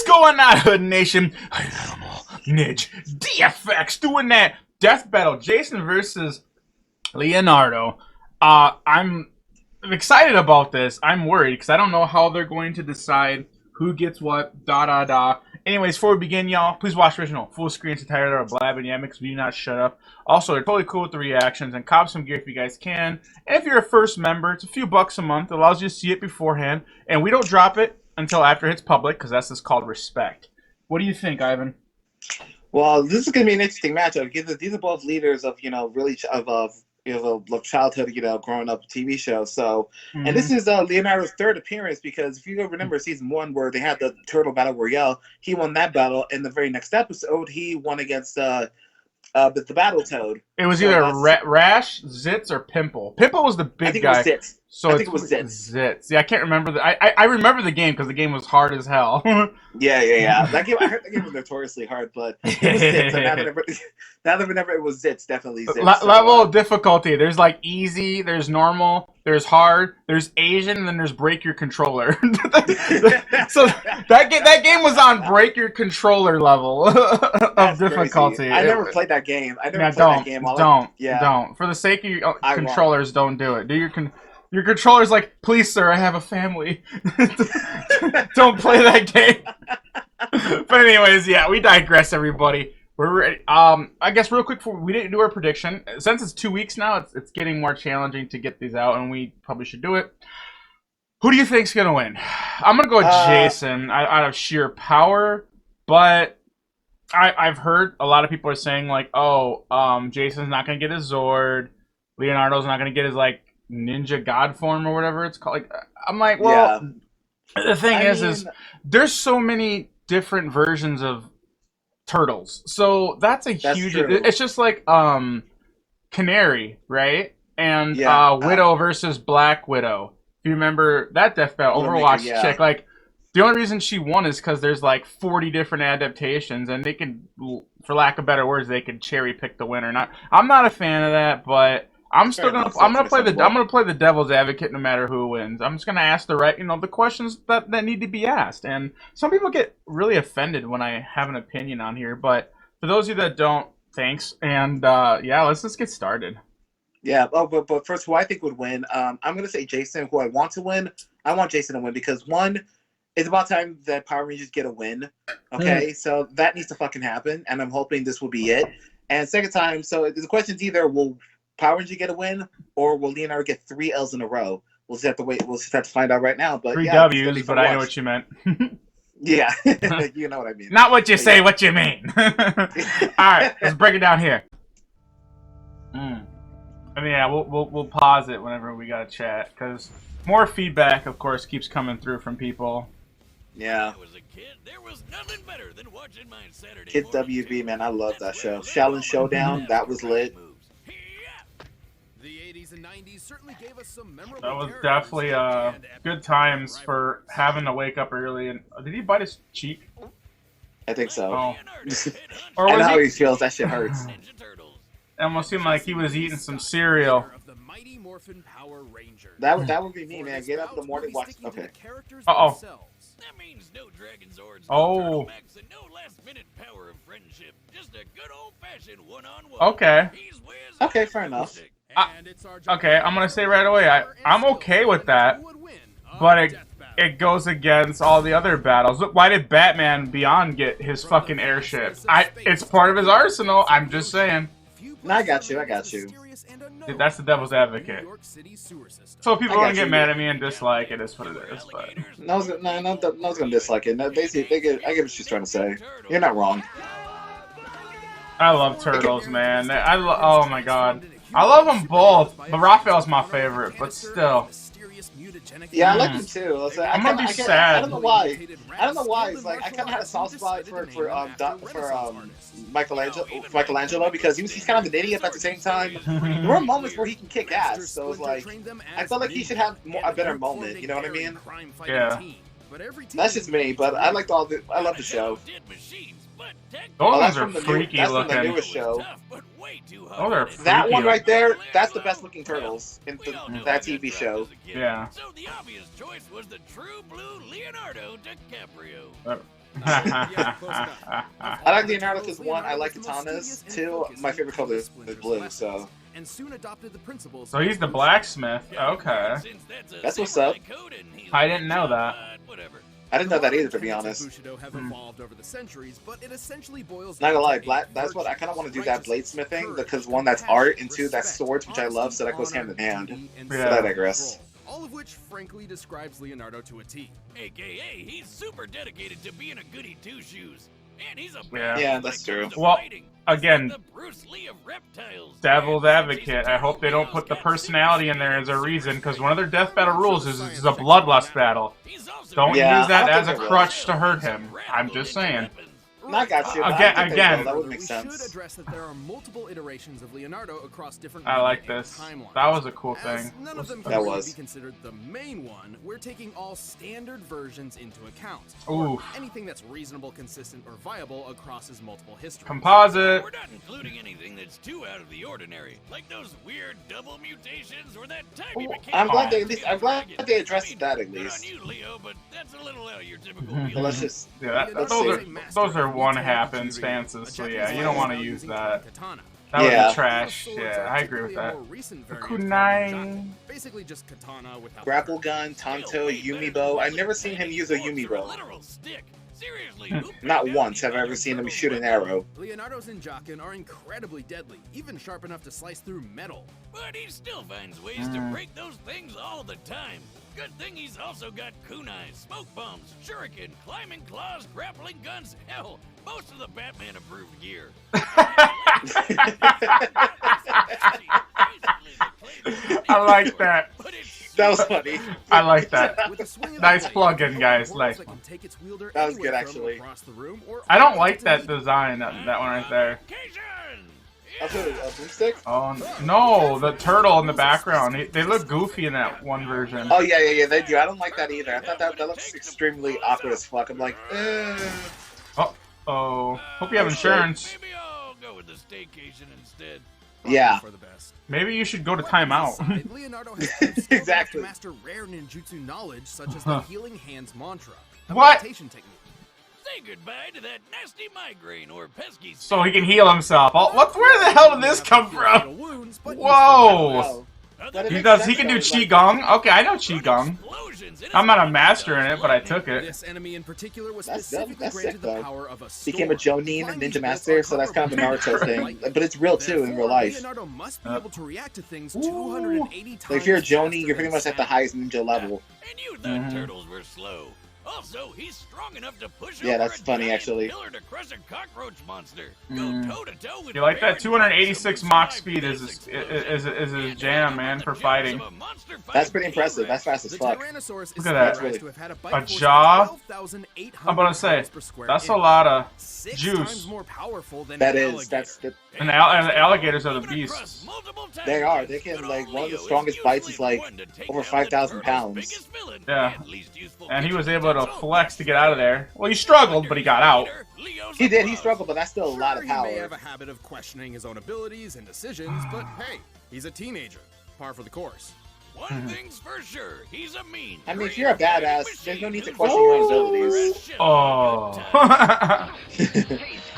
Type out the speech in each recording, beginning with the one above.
going on, Hood Nation? NidgeDFX doing that death battle. Jason versus Leonardo. I'm excited about this. I'm worried because I don't know how they're going to decide who gets what. Anyways, before we begin, y'all, please watch the original full screen to tired of our blabbing yammicks. We do not shut up. Also, they're totally cool with the reactions and cop some gear if you guys can. And if you're a first member, it's a few bucks a month. It allows you to see it beforehand, and we don't drop it until after it's public because that's just called respect. What do you think, Ivan? Well, this is going to be an interesting matchup because these are both leaders of really of childhood, growing up TV show. So, and this is Leonardo's third appearance because if you remember season 1 where they had the Turtle Battle Royale, he won that battle. In the very next episode, he won against the Battletoad. It was either Rash, Zitz, or Pimple. Pimple was the big guy. It was Zitz. So I think it was Zitz. Zitz. Yeah, I can't remember. I remember the game because the game was hard as hell. Yeah. That game, I heard that game was notoriously hard, but it was Zitz. And now that whenever it was Zitz, definitely Zitz. Level of difficulty. There's like easy, there's normal, there's hard, there's Asian, and then there's break your controller. So that game was on break your controller level of difficulty. Crazy. I never played that game. Don't. For the sake of your controllers, don't do it. Do your controller's like, please, sir, I have a family. Don't play that game. But anyways, yeah, we digress, everybody. We're ready. I guess real quick, we didn't do our prediction. Since it's 2 weeks now, it's getting more challenging to get these out, and we probably should do it. Who do you think's gonna win? I'm gonna go with Jason out of sheer power, but I've heard a lot of people are saying like, Jason's not gonna get his Zord, Leonardo's not gonna get his like ninja god form or whatever it's called. Like, I'm like, well, the thing is there's so many different versions of turtles, so that's huge. It's just like Canary, right? And Widow versus Black Widow. If you remember that death battle, Overwatch chick, like the only reason she won is because there's like 40 different adaptations, and they can, for lack of better words, they can cherry pick the winner. I'm not a fan of that, but I'm gonna play the devil's advocate no matter who wins. I'm just gonna ask the questions that need to be asked. And some people get really offended when I have an opinion on here, but for those of you that don't, thanks. And let's just get started. Yeah. But first, who I think would win? I'm gonna say Jason. Who I want to win? I want Jason to win because one, it's about time that Power Rangers get a win. Okay, so that needs to fucking happen, and I'm hoping this will be it. And second time, so the question's either will Power Ranger get a win, or will Leonardo get 3 L's in a row? We'll just have to wait. We'll just have to find out right now. But 3 W's, but I know what you meant. Yeah, you know what I mean. Not what you say, what you mean. All right, let's break it down here. I mean, yeah, we'll pause it whenever we got to chat because more feedback, of course, keeps coming through from people. Yeah. There was nothing better than watching my Saturday Kid WB, man, I love that show. Shaolin Showdown, that was lit. The 80s and 90s certainly gave us some memorable. That was definitely good times for having to wake up early. And did he bite his cheek? I think so. Oh. Or I know how he feels. That shit hurts. It almost seemed like he was eating some cereal. That would be me, man. Get up in the morning, watch. Okay. Uh-oh. That means no Dragon Zords, no Turtlemechs, and no last-minute power of friendship. Just a good old-fashioned one-on-one. Okay. Okay, fair enough. Okay, I'm gonna say right away, I'm okay with that, but it goes against all the other battles. Look, why did Batman Beyond get his fucking airship? It's part of his arsenal. I'm just saying. No, I got you. Dude, that's the devil's advocate. So if people don't get mad at me and dislike it, it's what it is. But no one's gonna dislike it. No, I get what she's trying to say. You're not wrong. I love turtles, man. Oh my god. I love them both, but Raphael's my favorite, but still. Yeah, I like him too. I'm gonna be sad. I don't know why. It's like I kind of had a soft spot for Michelangelo because he's kind of an idiot at the same time. There were moments where he can kick ass, so it's like I felt like he should have a better moment. You know what I mean? Yeah. That's just me, but I love the show. Those ones are freaky looking. That's the newest show. Those are freaky. That one right there, that's the best looking turtles in that TV show. Yeah. So the obvious choice was the true blue Leonardo DiCaprio. Yeah, close enough. I like Leonardo because one, I like katanas. Two, my favorite color is blue. So and soon adopted the principles. So he's the blacksmith. Okay. That's what's up. I didn't know that. I didn't know that either, to be honest. Bushido have evolved over the centuries, but it essentially boils Not gonna lie, down to that's what I kind of want to do, that righteousness, bladesmithing, courage, because one, that's art, and two, that's respect, swords, which I love, so that goes honor, hand in hand. duty, and Yeah. But I digress. all of which frankly describes Leonardo to a T. AKA, he's super dedicated to being a goody two-shoes. And he's a Yeah, that's true. Well, again, the Bruce Lee of reptiles. devil's advocate. I hope they don't put the personality in there as a reason, because one of their death battle rules is it's a bloodlust battle. Don't Yeah, use that I don't as a think they will. crutch to hurt him. I'm just saying. No, I got you. but I Again- don't think they again. will. That would We make should sense. address that there are multiple iterations of Leonardo across different I like media and this. timelines. That was a cool As thing. none of them can That really was. be considered the main one. We're taking all standard versions into account. Oof. Anything that's reasonable, consistent, or viable across his multiple histories. Composite. We're not including anything that's too out of the ordinary, like those weird double mutations or that time he Ooh, became. I'm glad they a at least. dragon. I'm glad they addressed I mean, that at good least. on you, Leo, but that's a little out of your typical Mhm. But wheelhouse. let's just. Yeah, that, Let's those are one-half A instances, so Japanese yeah, you don't want to style use using that. katana. That would Yeah. be trash. Swords Yeah, are I agree with typically a that. more recent variant Kunai. of Ninja. Basically just katana without Grapple the gun, Tanto, Yumi bow. I've never seen him use a Yumi bow. Literal stick. Seriously, Hmm. who Not picked out once have I these ever seen him turtle shoot an weapons? arrow. Leonardo's Ninjaken are incredibly deadly, even sharp enough to slice through metal. But he still finds ways to break those things all the time. Good thing he's also got kunais, smoke bombs, shuriken, climbing claws, grappling guns, hell, most of the Batman-approved gear. I like that. But it's That was funny. I like that. With a swing of the Nice blade, plug-in, the guys. portals Nice that one. can take its wielder That was anywhere good, from actually. across the room or I don't over like to that the- design, that one right there. I'll put a broomstick. Oh, no, the turtle in the background. They look goofy in that one version. Oh yeah, they do. I don't like that either. I thought that looks extremely awkward as fuck. I'm like, Oh, hope you have insurance. Maybe I'll go with the staycation instead. yeah. For the best. Maybe you should go to timeout. Aside, Leonardo has used skills Exactly. to master rare ninjutsu knowledge such as the healing hands mantra, a What? meditation technique. Say goodbye to that nasty migraine or pesky. So he can heal himself. Oh, where the hell did this come from? Wounds, but Whoa! Oh. But it He makes does. sense, He can do though, like- qigong. Okay, I know qigong. I'm not a master in it, but I took it. This enemy in particular was That's specifically sick, granted the though. power of a Became a storm. Jonin Flying ninja these master, bolts so that's kind of a Naruto thing. lightning. But it's real too in real life. Leonardo must be Uh. able to react to things 280 times. Like if you're a Jonin, faster you're pretty than much at the sound. highest ninja level. And you thought turtles were slow. Also, he's strong enough to push Yeah, over that's a funny, giant actually. pillar to crush a cockroach monster. Go toe-to-toe with You like that? Baron 286 Zemo Mach survive speed this is explosion. his jam, man, for fighting. That's pretty impressive. That's fast as The fuck. Tyrannosaurus Look is at that. theorized to have had a bite A force of jaw? 12,800 I'm gonna say, pounds per square that's a inch. lot of 6 juice. times more powerful than That an is. alligator. That's the. And the alligators are the beasts. They are. They can, like, one of the strongest bites is, like, over 5,000 pounds. Yeah. And he was able to flex to get out of there. Well, he struggled, but he got out. He did. He struggled, but that's still a lot of Sure, he may power. have a habit of questioning his own abilities and decisions, but hey, he's a teenager. Par for the course. One thing's for sure, he's a mean. I mean, if you're a badass, there's no need to question your own abilities. Oh.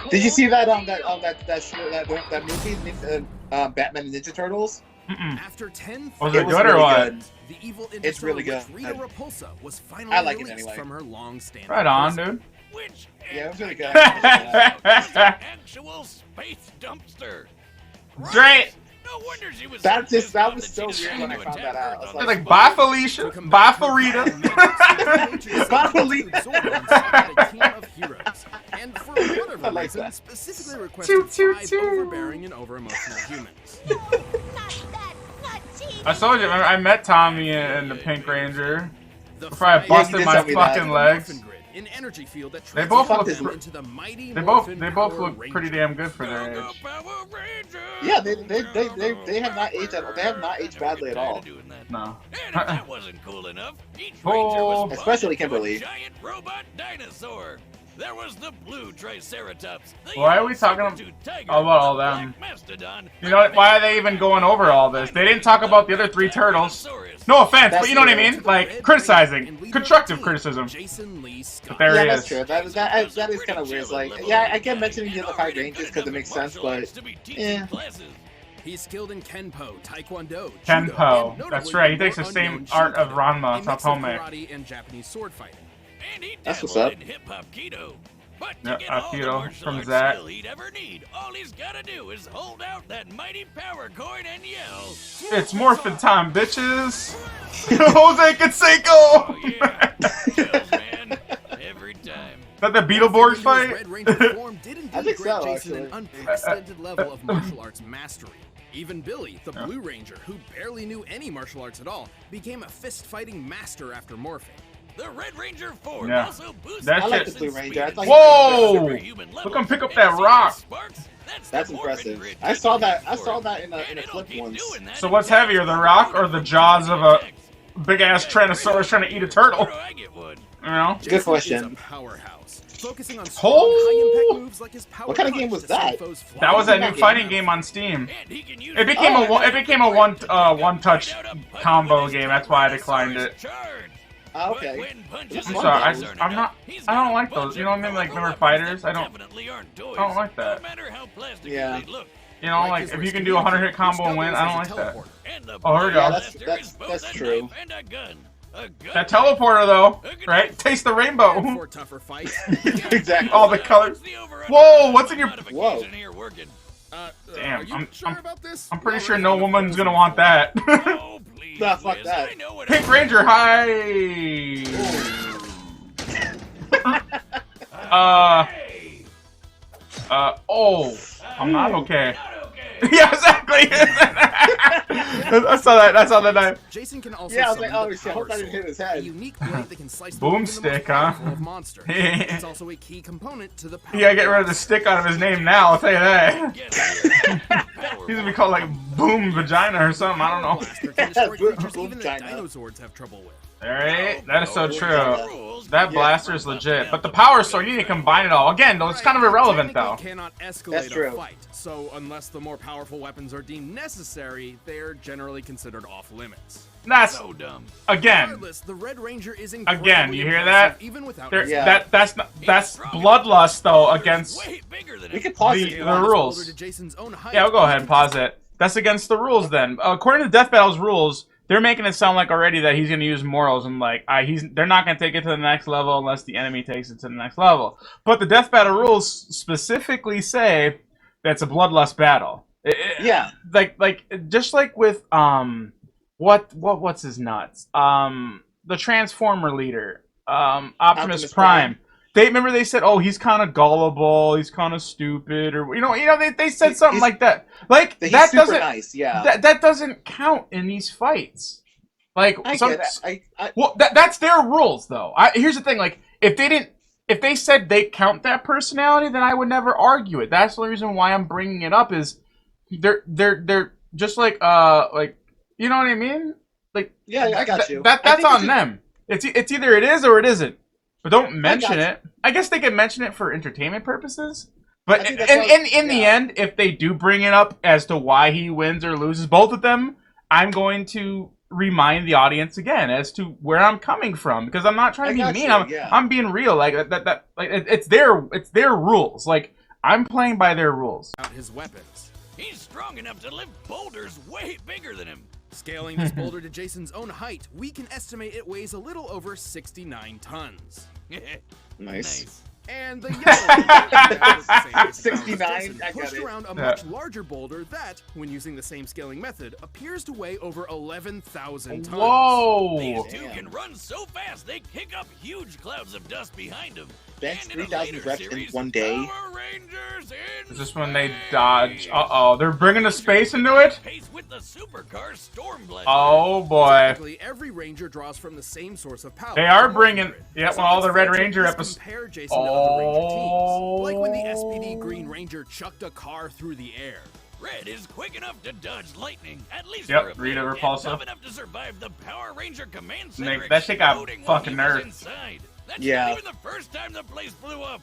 Did you see that that movie, Batman and Ninja Turtles? Mm-mm. After 10 Was It it was good or really what? good. the evil It's really Interstellar good. Rita Repulsa was finally I like it released anyway. from her long-standing Right on, prison. dude. Which Yeah, it was really good. actual space dumpster. Great. No wonder she was. That so just- that pissed was off so that she weird when I didn't found attack that out. Earth I was on It's the like, bye, Felicia. To combat Bye, her Farida. Bye, Felicia. a team of heroes, and for whatever I like reason, that. specifically Toot, requested toot, 5 toot. overbearing and over-emotional humans. I told you, remember, I met Tommy in the Pink Ranger. The Before I five busted did my tell me that. fucking legs. Morphin Grid, an energy field that They both look transforms pr- into the mighty They both Morphin look Power pretty Rangers. damn good for their Go age. Power Rangers! Yeah, they have not aged at all. They have not aged badly at all. No. And if that wasn't cool enough, each Oh. ranger was Especially bonded to a Kimberly. giant robot dinosaur. There was the blue Triceratops. The Why are we talking saber-toothed tiger, about all the them? black mastodon, You know what? Why are they even going over all this? They didn't talk about the other 3 turtles. No offense, but you know what I mean? Like, criticizing. Constructive criticism. But there Yeah, he that's is. true. That is kind of weird. It's like, yeah, I get mentioning the other 5 rangers because it makes sense, but yeah. He's skilled in Kenpo, Taekwondo, Kenpo. Judo, and That's notably right. He the takes the more same unknown art of Shinto, Ranma, a mix of Sapome. karate and Japanese sword fighting. And he That's what's dabbled up. in hip-hop keto. But Yeah, to get all the Aikido martial from arts Zach. skill he'd ever need, all he's gotta do is hold out that mighty power coin and yell. It's morphin' time, bitches! Jose Canseco! Oh yeah, kills, man. Every time. Is that the Beetleborg His fight? Red Ranger form did I indeed think grant so, Jason actually. an unprecedented level of martial arts mastery. Even Billy, the Blue Ranger, who barely knew any martial arts at all, became a fist-fighting master after morphing. The Red Ranger form Yeah. also boosts That I like shit- the Blue Ranger. I thought Whoa! superhuman Look levels. him pick up And that see rock. the sparks? That's the Morphin impressive. Grid I saw that. I technology saw form. that in a And it'll clip keep once. doing that So what's until heavier, the it's rock or the jaws of a big-ass Tyrannosaurus trying to eat a turtle? Where do I get one? You know? Good Jason question. is a powerhouse, focusing on strong, Oh! high-impact moves like his power What kind of punch game was to send that? foes flying. That was that new That game. fighting game on Steam. And he can use It became Oh, it became a one-touch combo game. That's why I declined it. Oh, okay. I'm sorry, I don't like those. You know what I mean? Like, remember fighters? I don't like that. Yeah. You know, like, if you can do a 100-hit combo and win, I don't like that. Oh, here we Yeah, go. that's true. That teleporter, though, right? Taste the rainbow. For tougher fights. Exactly. All the colors. Whoa, what's in your... Whoa. Damn, are you I'm sure about this? I'm pretty sure no woman's gonna want that. Nah, fuck that. Pink Ranger, hi! Oh, I'm not okay. Yeah, exactly. I saw that knife. Jason can also Yeah, I was like, summon oh the shit, hope Power I didn't hit his Sword, head. a unique blade that can slice Boomstick, through huh? the most powerful of monsters. It's also a key component to the power. You gotta get rid of the stick out of his name now, I'll tell you that. He's gonna be called like Boom Vagina or something, I don't know. Blaster can destroy Boom creatures even the Vagina. dinosaurs have trouble with. Alright, that is so true. Rules. That blaster is legit, but the power sword, you need to combine it all. Again, though, it's kind of irrelevant, though. Technically cannot escalate That's true. a fight, so unless the more powerful weapons are deemed necessary, they are generally considered off limits. That's, So dumb. again, Regardless, the Red Ranger is Again, incredibly you hear impressive, that? even without there, his Yeah. that's bloodlust, though, against Way bigger than We him. could pause The- it. if you the want. rules. boulder to Jason's own height. Yeah, we'll go ahead and pause it. That's against the rules, then. According to Death Battle's rules, they're making it sound like already that he's going to use morals, and like, they're not going to take it to the next level unless the enemy takes it to the next level. But the Death Battle rules specifically say that it's a bloodlust battle. Yeah. Like just like with what's his nuts? The Transformer leader, Optimus Prime. They said, oh, he's kind of gullible, he's kind of stupid, or they said something He's- like that. Like He's that super doesn't nice. Yeah. that doesn't count in these fights. Like I some, get it. well, that's their rules, though. Here's the thing: like, if they said they count that personality, then I would never argue it. That's the only reason why I'm bringing it up. Is they're just like you know what I mean? Like, Yeah, I got you. That's I think on them. It's either it is or it isn't. But don't mention you. it. I guess they can mention it for entertainment purposes. But I think in that's the yeah. end, if they do bring it up as to why he wins or loses, both of them, I'm going to remind the audience again as to where I'm coming from, because I'm not trying to I be got mean. you, yeah. I'm being real. Like that. Like it's their rules. Like I'm playing by their rules. Out his weapons. He's strong enough to lift boulders way bigger than him. Scaling this boulder to Jason's own height, we can estimate it weighs a little over 69 tons. Nice. And the yellow 69, I got pushed it. around a much larger boulder that, when using the same scaling method, appears to weigh over 11,000 tons. Whoa! These two Damn. can run so fast they kick up huge clouds of dust behind them. Bench And in a 3,000 later reps in series, one day. Power Rangers in Is this when they space. dodge? Uh-oh, they're bringing the space into it? Pace with the supercar Stormblaster. Oh boy. Technically, every ranger draws from the same source of power. They are the bringing- Morphin Grid. yeah, So well, all it's the Red fair to Ranger at least episodes- compare Jason to other Ranger teams. Like when the Oh. SPD Green Ranger chucked a car through the air. Red is quick enough to dodge lightning, at least Yep, for a Rita bit, Repulsa. and tough enough to survive the Power Ranger command center That shit got exploding fucking while he was nerfed. inside. That's Yeah. not even the first time the place blew up.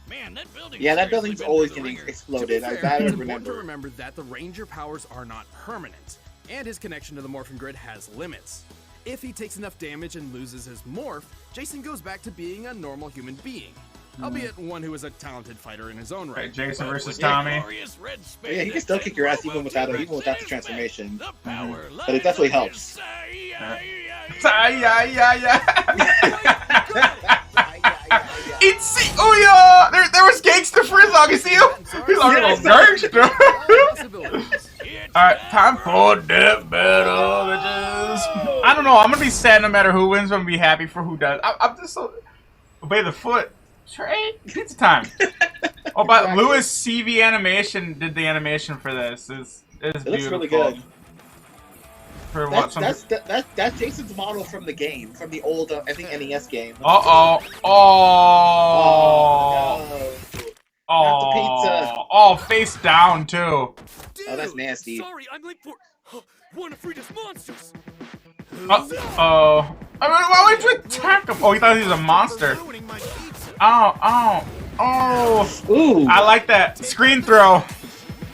Man, that building. Yeah, that seriously building's been always through the getting ringer. exploded. To be I fair, it's important to remember. remember that the Ranger powers are not permanent, and his connection to the Morphin Grid has limits. If he takes enough damage and loses his morph, Jason goes back to being a normal human being, albeit one who is a talented fighter in his own Okay, right. Jason But versus with Tommy. that glorious red spade Yeah, he can still kick your ass even without the transformation. The power But it definitely line helps. is- Itzy, oh yeah! There was Gangster Frizzog, you see him? He's like a little gangster. Possibilities. Alright, time for death battle, bitches. I don't know, I'm gonna be sad no matter who wins, but I'm gonna be happy for who does. I'm just so... Obey the foot. Trade? Pizza time. Oh, but Exactly. Lewis CV Animation did the animation for this. It's It looks beautiful. really good. For what, That's Jason's model from the game, from the old, I think, NES game. Uh-oh. Oh. No. Oh. Not the pizza. Oh, face down, too. Oh, that's nasty. Sorry, I'm late for one of Frida's monsters. Uh-oh. I mean, why would you attack him? Oh, he thought he was a monster. Ruining my pizza. Oh. Ooh. I like that. Screen throw.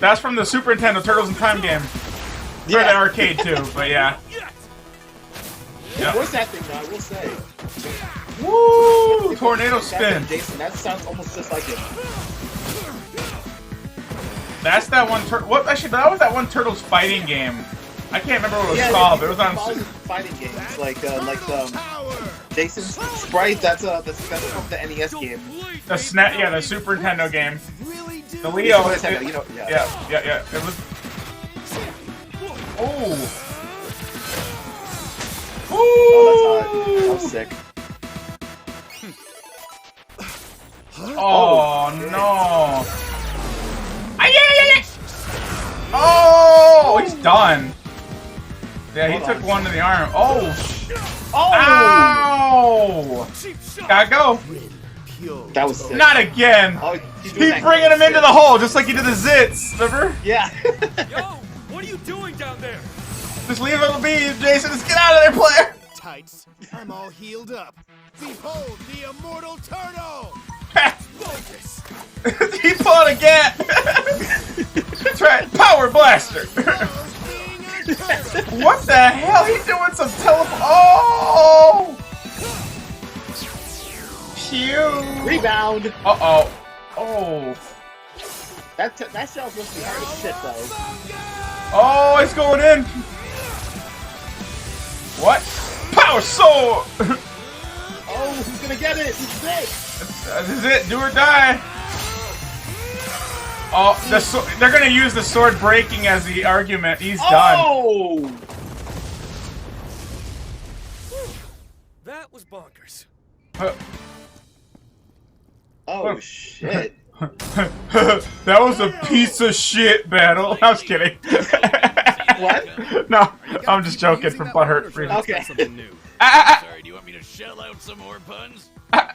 That's from the Super Nintendo Turtles in Time game. For the Yeah. arcade, too, but yeah. Good voice acting, though, I will say. Woo! Tornado spin. Jason, that sounds almost just like him. That's that one what actually that was that one Turtles fighting game. I can't remember what it was called, but it was on fighting games, like Jason's Sprite. That's from the NES game. the SNES, yeah, the Super Nintendo game. Really do. The Leo. Super Nintendo, you know, Yeah. It was. Oh. Oh, that's hot. That was sick. Oh no. Ay. Oh, he's done. Yeah, he Hold took on. one to the arm. Oh. Oh! Ow! Gotta go. That was sick. Not again. Oh, he's doing He's that bringing him shit. into the hole just like he did the zits. Remember? Yeah. Yo, what are you doing down there? Just leave it be, Jason. Just get out of there, player. Tights, I'm all healed up. Behold the immortal turtle! Focus! He pulled a gap. That's right. Power blaster. What the hell? He's doing some Oh! Phew. Rebound. Uh-oh. Oh. That shell's must be hard as shit, though. Oh, it's going in. What? Power sword. Oh, who's gonna get it? This is it. This is it. Do or die. Oh, they're gonna use the sword breaking as the argument. He's done. Oh! That was bonkers. Oh, shit. That was a piece of shit battle. I was kidding. What? No, I'm just joking from butthurt. Free. Freedom. Okay. Something new. Sorry, do you want me to shell out some more puns?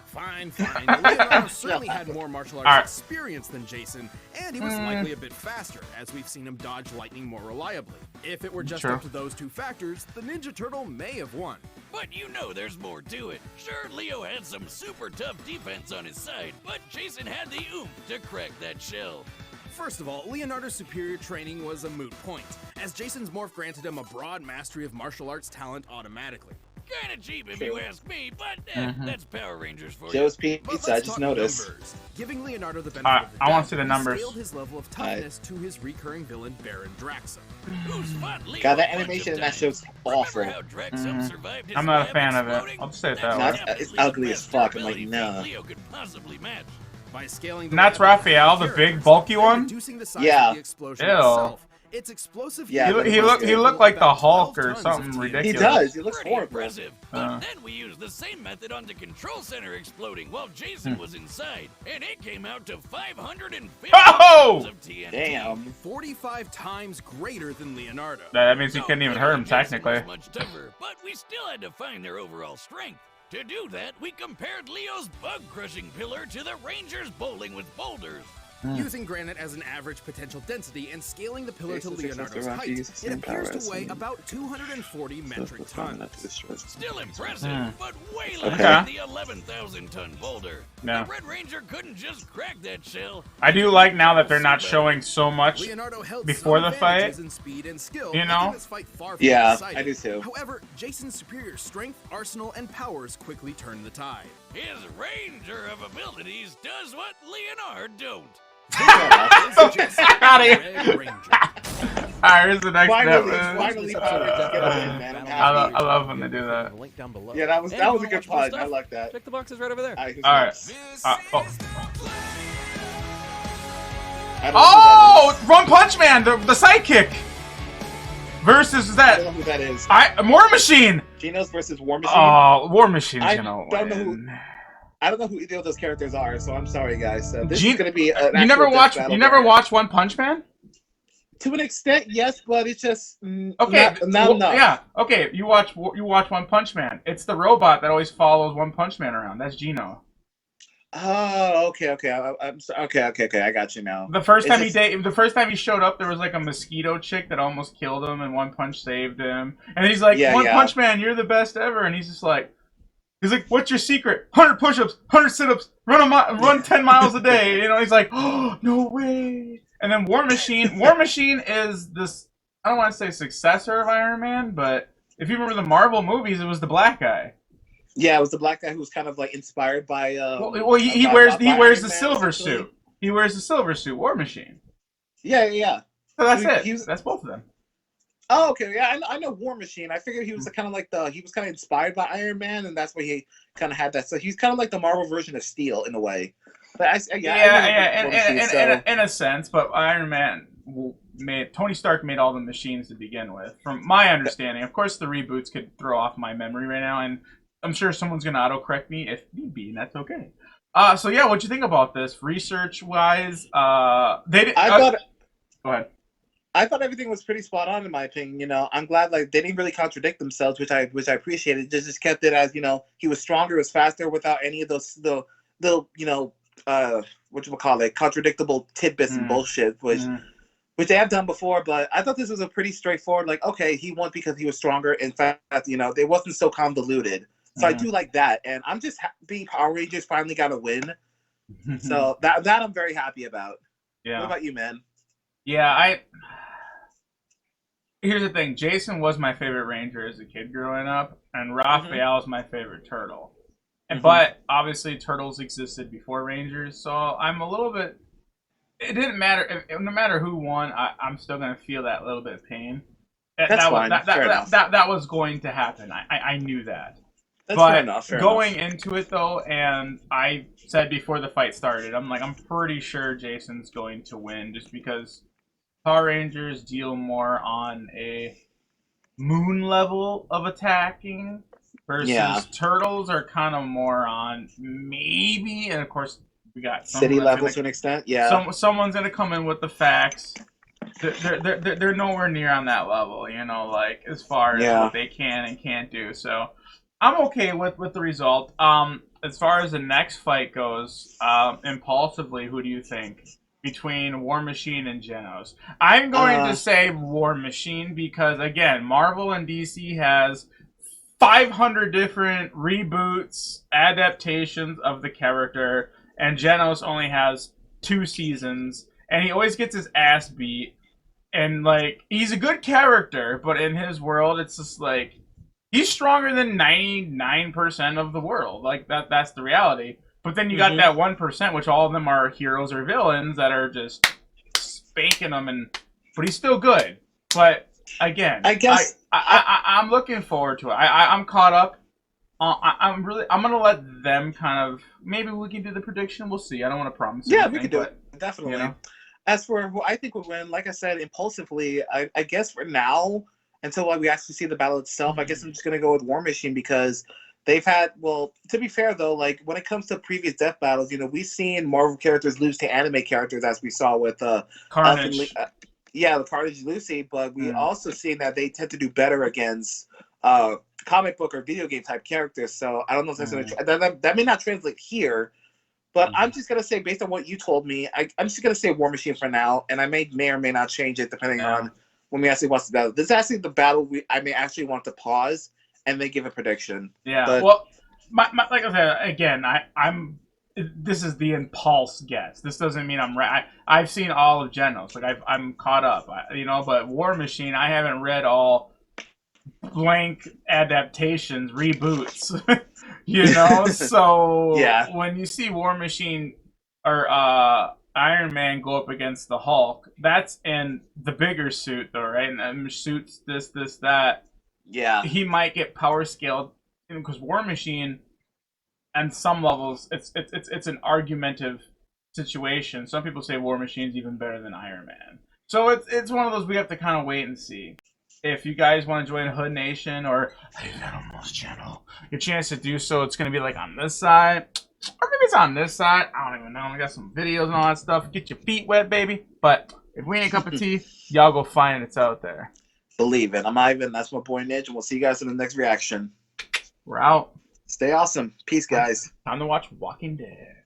Fine. Leonardo certainly had more martial arts Alright. experience than Jason, and he was likely a bit faster, as we've seen him dodge lightning more reliably. If it were just True. up to those two factors, the Ninja Turtle may have won. But you know there's more to it. Sure, Leo had some super tough defense on his side, but Jason had the oomph to crack that shell. First of all, Leonardo's superior training was a moot point, as Jason's morph granted him a broad mastery of martial arts talent automatically. Kinda cheap if you ask me, but that's Power Rangers for Joe's But Pizza, I let's just talk noticed. numbers. Giving Leonardo the benefit Alright, of the I wanna doubt, see the he numbers. scaled his level of toughness to his recurring villain Baron Draxa. you. Who's fought Leo God, that a bunch animation of in that times? show's Remember awful. how Drax survived his I'm not a lab fan of it. exploding? I'll just say it That's that way. definitely It's ugly the as fuck. I'm best like, ability nah. Leo could possibly match. By scaling the And that's level of Raphael, the characters big, bulky and one? reducing the size Yeah. of the explosion Ew. itself. Its explosive Yeah, heat He was looked like the about Hulk 12 or tons of something TNT. ridiculous. He does. He looks Pretty horrible. impressive. But then we used the same method on the control center exploding while Jason was inside, and it came out to 550 Oh! tons of TNT. Damn. 45 times greater than Leonardo. That means you No, couldn't even Leo hurt him and Jason technically. was much tougher, but we still had to find their overall strength. To do that, we compared Leo's bug-crushing pillar to the Rangers bowling with boulders. Using granite as an average potential density and scaling the pillar to Jason Leonardo's Rocky height, uses the it same power appears as to weigh him. about 240 metric tons. Still impressive, but way less Okay. than the 11,000-ton boulder. Yeah. The Red Ranger couldn't just crack that shell. I do like now that they're not showing so much Leonardo held before some the fight. advantages in speed and skill, You know? making this fight far from Yeah, exciting. I do too. However, Jason's superior strength, arsenal, and powers quickly turned the tide. His Ranger of abilities does what Leonardo don't. Out of here. Red Ranger. Alright, here's the next Finally, step. finally, just get a win, man. I'm happy. I love when they do that. Link down below. Yeah, that was And a if you good wanna watch more pun. stuff, I like that. Check the boxes right over there. Alright. Alright. Oh. I don't know Oh! One Punch Man, the sidekick! Versus who that is. I don't know that. who that is. War Machine! Genos versus War Machine. Oh, War Machine's I gonna don't know who- win. I don't know who either of those characters are, so I'm sorry, guys. This Gene- is gonna be an You never actual watch. death You battle never there. watch One Punch Man? To an extent, yes, but it's just Okay, not enough. yeah. Okay, you watch One Punch Man. It's the robot that always follows One Punch Man around. That's Geno. Oh, okay. I'm sorry. Okay. I got you now. The first It's time just- the first time he showed up, there was like a mosquito chick that almost killed him, and One Punch saved him. And he's like, Yeah, "One yeah. Punch Man, you're the best ever." And he's just like, "What's your secret? 100 push-ups, 100 sit-ups, run 10 miles a day." You know, he's like, "Oh, no way." And then War Machine is this. I don't want to say successor of Iron Man, but if you remember the Marvel movies, it was the black guy. Yeah, it was the black guy who was kind of like inspired by. Well, he by wears Iron the Man, silver essentially. suit. He wears the silver suit, War Machine. Yeah. So that's He- it. he was- That's both of them. Oh, okay. Yeah, I know War Machine. I figured he was kind of like he was kind of inspired by Iron Man, and that's why he kind of had that. So he's kind of like the Marvel version of Steel in a way. But I know War Machine, so- in a sense, but Iron Man Tony Stark made all the machines to begin with. From my understanding, of course, the reboots could throw off my memory right now, and I'm sure someone's gonna autocorrect me if need be, and that's okay. So yeah, what'd you think about this? Research-wise, they did. Go ahead. I thought everything was pretty spot on in my opinion. You know, I'm glad like they didn't really contradict themselves, which I appreciated. They just kept it as he was stronger, was faster, without any of those the whatchamacallit, contradictable tidbits and bullshit, which they have done before. But I thought this was a pretty straightforward. Like, okay, he won because he was stronger. In fact, it wasn't so convoluted. So I do like that, and I'm just happy Power Rangers finally got a win. So that I'm very happy about. Yeah. What about you, man? Yeah, here's the thing. Jason was my favorite Ranger as a kid growing up, and Raphael is my favorite Turtle. But obviously, Turtles existed before Rangers, so I'm a little bit. It didn't matter. No matter who won, I'm still gonna feel that little bit of pain. That's fine. Fair enough. That was going to happen. I knew that. That's But fair enough. going into it though, and I said before the fight started, I'm pretty sure Jason's going to win, just because Power Rangers deal more on a moon level of attacking, versus Turtles are kind of more on maybe, and of course we got city levels to an extent. Yeah. Someone's gonna come in with the facts. They're nowhere near on that level, like as far as what they can and can't do. So I'm okay with the result. As far as the next fight goes, impulsively, who do you think between War Machine and Genos? I'm going to say War Machine because, again, Marvel and DC has 500 different reboots, adaptations of the character, and Genos only has 2 seasons, and he always gets his ass beat. And, like, he's a good character, but in his world, it's just like, he's stronger than 99% of the world. Like, that's the reality. But then you got that 1%, which all of them are heroes or villains that are just spanking them, but he's still good. But again, I guess I'm looking forward to it. I'm caught up. I'm gonna let them kind of. Maybe we can do the prediction. We'll see. I don't want to promise. Yeah, anything, we can do it definitely. As for who I think would win, like I said, impulsively, I guess for now, until we actually see the battle itself, I guess I'm just gonna go with War Machine because they've had. Well, to be fair though, like when it comes to previous death battles, we've seen Marvel characters lose to anime characters, as we saw with Carnage. The Carnage Lucy, but we also seen that they tend to do better against comic book or video game type characters. So I don't know if that's gonna that may not translate here, But I'm just gonna say, based on what you told me, I'm just gonna say War Machine for now, and I may or may not change it depending on when we actually watch the battle. This is actually the battle I may actually want to pause and then give a prediction. Yeah. But, well, like I said again, I'm. This is the impulse guess. This doesn't mean I'm right. I've seen all of Genos. Like I'm caught up. But War Machine, I haven't read all blank adaptations, reboots. So yeah. when you see War Machine or Iron Man go up against the Hulk, that's in the bigger suit though, right? And suits this, that. Yeah. He might get power scaled because War Machine, on some levels, it's an argumentative situation. Some people say War Machine's even better than Iron Man. So it's one of those we have to kind of wait and see. If you guys want to join Hood Nation or Animals channel, your chance to do so, it's going to be like on this side. Or maybe it's on this side. I don't even know. I got some videos and all that stuff. Get your feet wet, baby. But if we ain't a cup of tea, y'all go find it. It's out there. Believe it. I'm Ivan. That's my boy Nidge, and we'll see you guys in the next reaction. We're out. Stay awesome. Peace, guys. Time to watch Walking Dead.